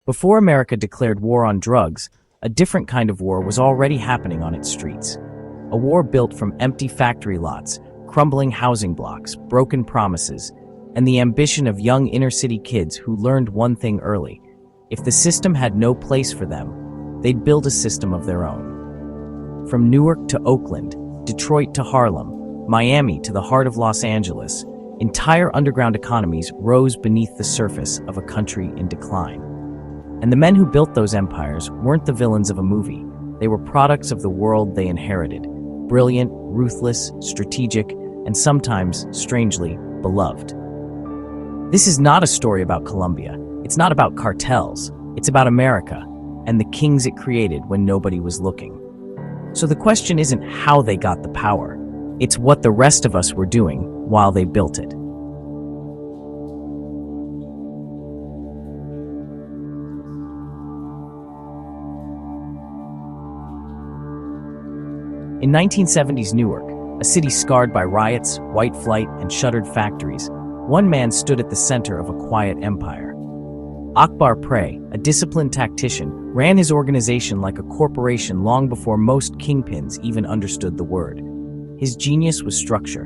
Before America declared war on drugs, a different kind of war was already happening on its streets. A war built from empty factory lots, crumbling housing blocks, broken promises, and the ambition of young inner-city kids who learned one thing early. If the system had no place for them, they'd build a system of their own. From Newark to Oakland, Detroit to Harlem, Miami to the heart of Los Angeles, entire underground economies rose beneath the surface of a country in decline. And the men who built those empires weren't the villains of a movie. They were products of the world they inherited. Brilliant, ruthless, strategic, and sometimes, strangely, beloved. This is not a story about Colombia. It's not about cartels. It's about America and the kings it created when nobody was looking. So the question isn't how they got the power. It's what the rest of us were doing while they built it. In 1970s Newark, a city scarred by riots, white flight, and shuttered factories, one man stood at the center of a quiet empire. Akbar Pray, a disciplined tactician, ran his organization like a corporation long before most kingpins even understood the word. His genius was structure.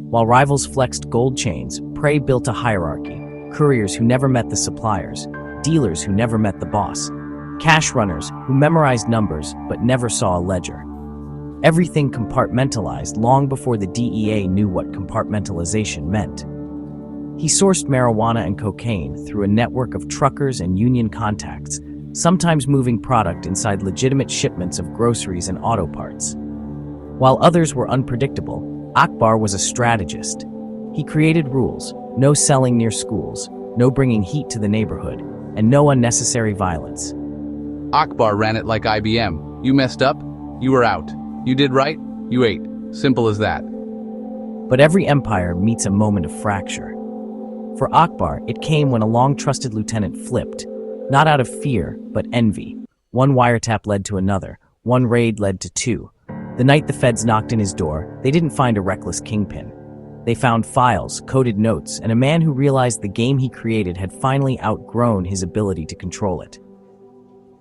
While rivals flexed gold chains, Pray built a hierarchy: couriers who never met the suppliers, dealers who never met the boss, cash runners who memorized numbers but never saw a ledger. Everything compartmentalized long before the DEA knew what compartmentalization meant. He sourced marijuana and cocaine through a network of truckers and union contacts, sometimes moving product inside legitimate shipments of groceries and auto parts. While others were unpredictable, Akbar was a strategist. He created rules: no selling near schools, no bringing heat to the neighborhood, and no unnecessary violence. Akbar ran it like IBM. You messed up, you were out. You did right, you ate. Simple as that. But every empire meets a moment of fracture. For Akbar, it came when a long-trusted lieutenant flipped, not out of fear, but envy. One wiretap led to another, one raid led to two. The night the feds knocked in his door, they didn't find a reckless kingpin. They found files, coded notes, and a man who realized the game he created had finally outgrown his ability to control it.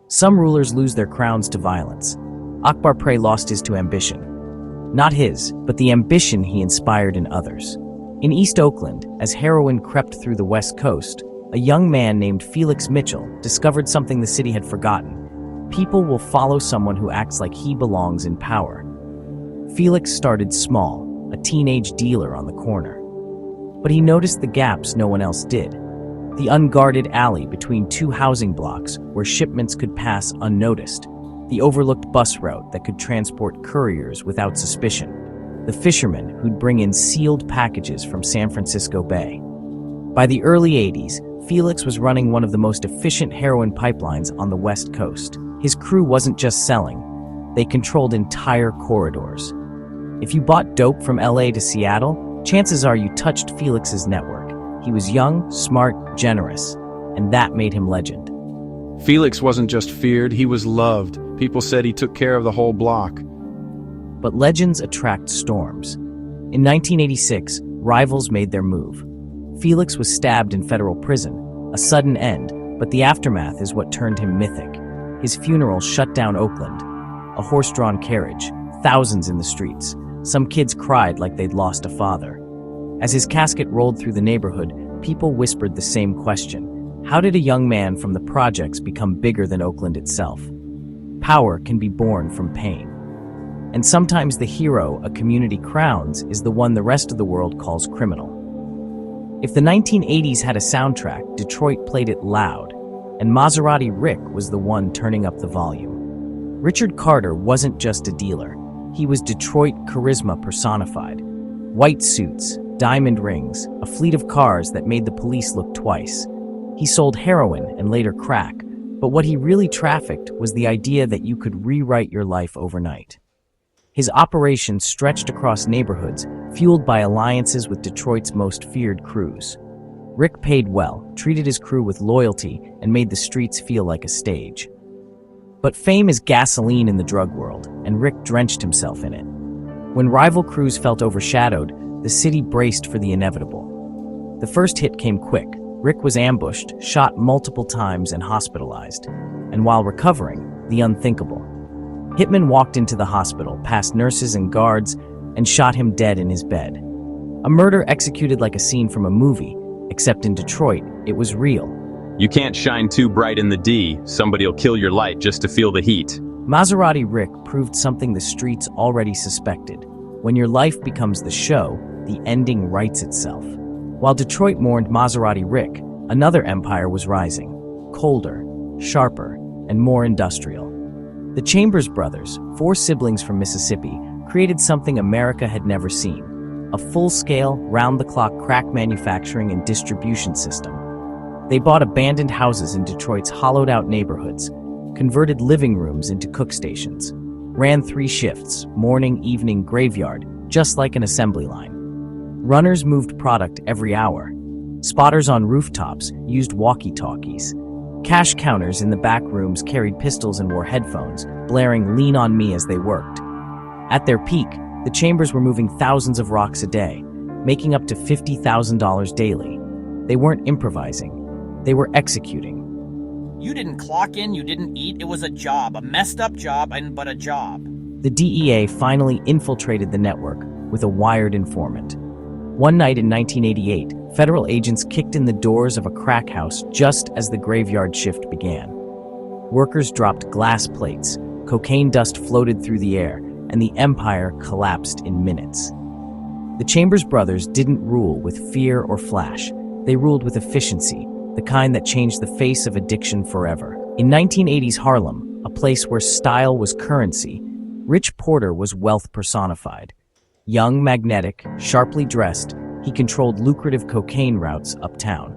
Some rulers lose their crowns to violence. Akbar Pray lost his to ambition. Not his, but the ambition he inspired in others. In East Oakland, as heroin crept through the West Coast, a young man named Felix Mitchell discovered something the city had forgotten. People will follow someone who acts like he belongs in power. Felix started small, a teenage dealer on the corner. But he noticed the gaps no one else did. The unguarded alley between two housing blocks where shipments could pass unnoticed. The overlooked bus route that could transport couriers without suspicion. The fishermen who'd bring in sealed packages from San Francisco Bay. By the early 80s, Felix was running one of the most efficient heroin pipelines on the West Coast. His crew wasn't just selling, they controlled entire corridors. If you bought dope from LA to Seattle, chances are you touched Felix's network. He was young, smart, generous, and that made him legend. Felix wasn't just feared, he was loved. People said he took care of the whole block. But legends attract storms. In 1986, rivals made their move. Felix was stabbed in federal prison, a sudden end, but the aftermath is what turned him mythic. His funeral shut down Oakland. A horse-drawn carriage, thousands in the streets. Some kids cried like they'd lost a father. As his casket rolled through the neighborhood, people whispered the same question. How did a young man from the projects become bigger than Oakland itself? Power can be born from pain. And sometimes the hero a community crowns is the one the rest of the world calls criminal. If the 1980s had a soundtrack, Detroit played it loud, and Maserati Rick was the one turning up the volume. Richard Carter wasn't just a dealer. He was Detroit charisma personified. White suits, diamond rings, a fleet of cars that made the police look twice. He sold heroin and later crack, but what he really trafficked was the idea that you could rewrite your life overnight. His operations stretched across neighborhoods, fueled by alliances with Detroit's most feared crews. Rick paid well, treated his crew with loyalty, and made the streets feel like a stage. But fame is gasoline in the drug world, and Rick drenched himself in it. When rival crews felt overshadowed, the city braced for the inevitable. The first hit came quick. Rick was ambushed, shot multiple times, and hospitalized. And while recovering, the unthinkable. Hitmen walked into the hospital, past nurses and guards, and shot him dead in his bed. A murder executed like a scene from a movie, except in Detroit, it was real. You can't shine too bright in the D, somebody'll kill your light just to feel the heat. Maserati Rick proved something the streets already suspected. When your life becomes the show, the ending writes itself. While Detroit mourned Maserati Rick, another empire was rising. Colder, sharper, and more industrial. The Chambers brothers, 4 siblings from Mississippi, created something America had never seen. A full-scale, round-the-clock crack manufacturing and distribution system. They bought abandoned houses in Detroit's hollowed-out neighborhoods, converted living rooms into cook stations, ran 3 shifts, morning, evening, graveyard, just like an assembly line. Runners moved product every hour. Spotters on rooftops used walkie-talkies. Cash counters in the back rooms carried pistols and wore headphones, blaring "Lean on Me" as they worked. At their peak, the Chambers were moving thousands of rocks a day, making up to $50,000 daily. They weren't improvising. They were executing. You didn't clock in, you didn't eat, it was a job, a messed up job, but a job. The DEA finally infiltrated the network with a wired informant. One night in 1988, federal agents kicked in the doors of a crack house just as the graveyard shift began. Workers dropped glass plates, cocaine dust floated through the air, and the empire collapsed in minutes. The Chambers brothers didn't rule with fear or flash. They ruled with efficiency, the kind that changed the face of addiction forever. In 1980s Harlem, a place where style was currency, Rich Porter was wealth personified. Young, magnetic, sharply dressed, he controlled lucrative cocaine routes uptown.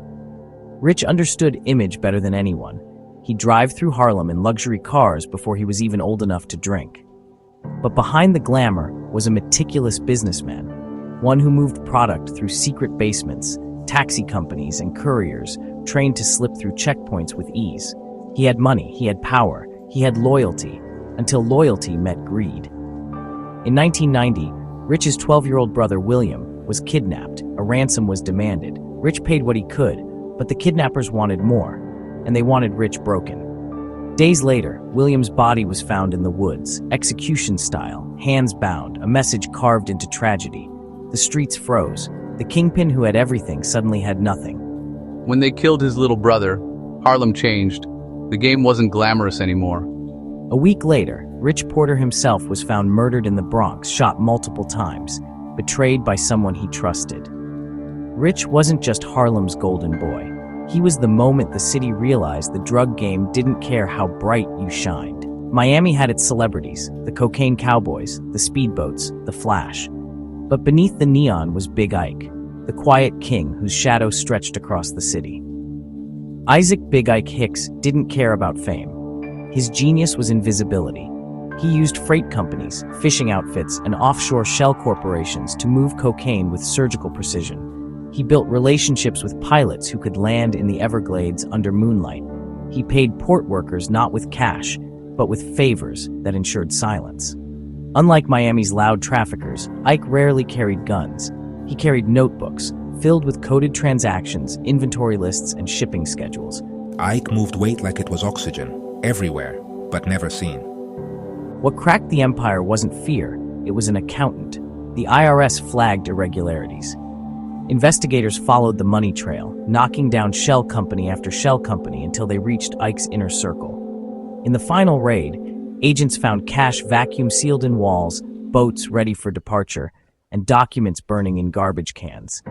Rich understood image better than anyone. He'd drive through Harlem in luxury cars before he was even old enough to drink. But behind the glamour was a meticulous businessman, one who moved product through secret basements, taxi companies, and couriers, trained to slip through checkpoints with ease. He had money, he had power, he had loyalty, until loyalty met greed. In 1990, Rich's 12-year-old brother William was kidnapped. A ransom was demanded. Rich paid what he could, but the kidnappers wanted more, and they wanted Rich broken. Days later, William's body was found in the woods, execution style, hands bound, a message carved into tragedy. The streets froze. The kingpin who had everything suddenly had nothing. When they killed his little brother, Harlem changed. The game wasn't glamorous anymore. A week later, Rich Porter himself was found murdered in the Bronx, shot multiple times, betrayed by someone he trusted. Rich wasn't just Harlem's golden boy. He was the moment the city realized the drug game didn't care how bright you shined. Miami had its celebrities, the cocaine cowboys, the speedboats, the Flash. But beneath the neon was Big Ike, the quiet king whose shadow stretched across the city. Isaac Big Ike Hicks didn't care about fame. His genius was invisibility. He used freight companies, fishing outfits, and offshore shell corporations to move cocaine with surgical precision. He built relationships with pilots who could land in the Everglades under moonlight. He paid port workers not with cash, but with favors that ensured silence. Unlike Miami's loud traffickers, Ike rarely carried guns. He carried notebooks, filled with coded transactions, inventory lists, and shipping schedules. Ike moved weight like it was oxygen, everywhere, but never seen. What cracked the empire wasn't fear, it was an accountant. The IRS flagged irregularities. Investigators followed the money trail, knocking down shell company after shell company until they reached Ike's inner circle. In the final raid, agents found cash vacuum-sealed in walls, boats ready for departure, and documents burning in garbage cans.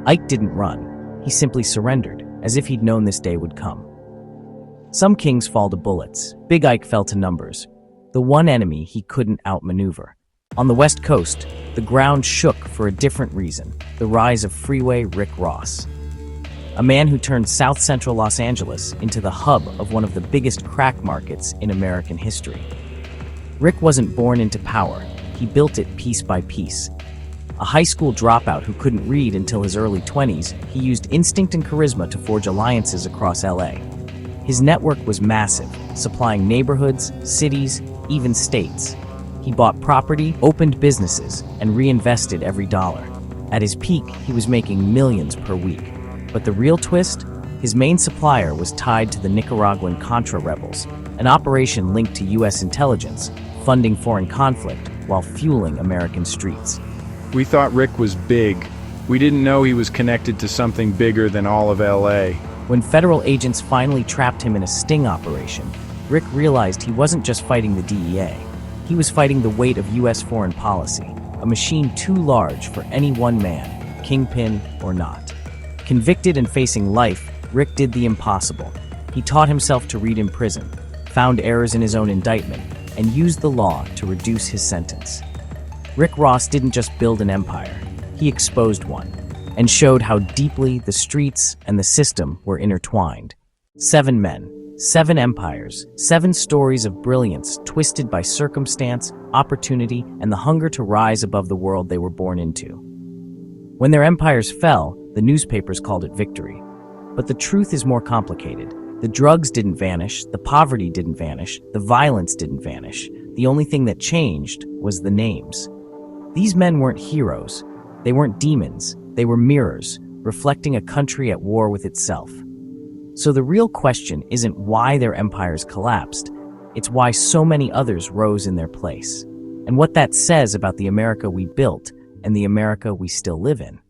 Ike didn't run. He simply surrendered, as if he'd known this day would come. Some kings fall to bullets. Big Ike fell to numbers, the one enemy he couldn't outmaneuver. On the West Coast, the ground shook for a different reason: the rise of Freeway Rick Ross. A man who turned South Central Los Angeles into the hub of one of the biggest crack markets in American history. Rick wasn't born into power. He built it piece by piece. A high school dropout who couldn't read until his early 20s, he used instinct and charisma to forge alliances across LA. His network was massive, supplying neighborhoods, cities, even states. He bought property, opened businesses, and reinvested every dollar. At his peak, he was making millions per week. But the real twist? His main supplier was tied to the Nicaraguan Contra rebels, an operation linked to U.S. intelligence, funding foreign conflict while fueling American streets. We thought Rick was big. We didn't know he was connected to something bigger than all of LA. When federal agents finally trapped him in a sting operation, Rick realized he wasn't just fighting the DEA. He was fighting the weight of U.S. foreign policy, a machine too large for any one man, kingpin or not. Convicted and facing life, Rick did the impossible. He taught himself to read in prison, found errors in his own indictment, and used the law to reduce his sentence. Rick Ross didn't just build an empire, he exposed one, and showed how deeply the streets and the system were intertwined. 7 men, 7 empires, 7 stories of brilliance twisted by circumstance, opportunity, and the hunger to rise above the world they were born into. When their empires fell, the newspapers called it victory. But the truth is more complicated. The drugs didn't vanish, the poverty didn't vanish, the violence didn't vanish. The only thing that changed was the names. These men weren't heroes. They weren't demons. They were mirrors, reflecting a country at war with itself. So the real question isn't why their empires collapsed, it's why so many others rose in their place, and what that says about the America we built and the America we still live in.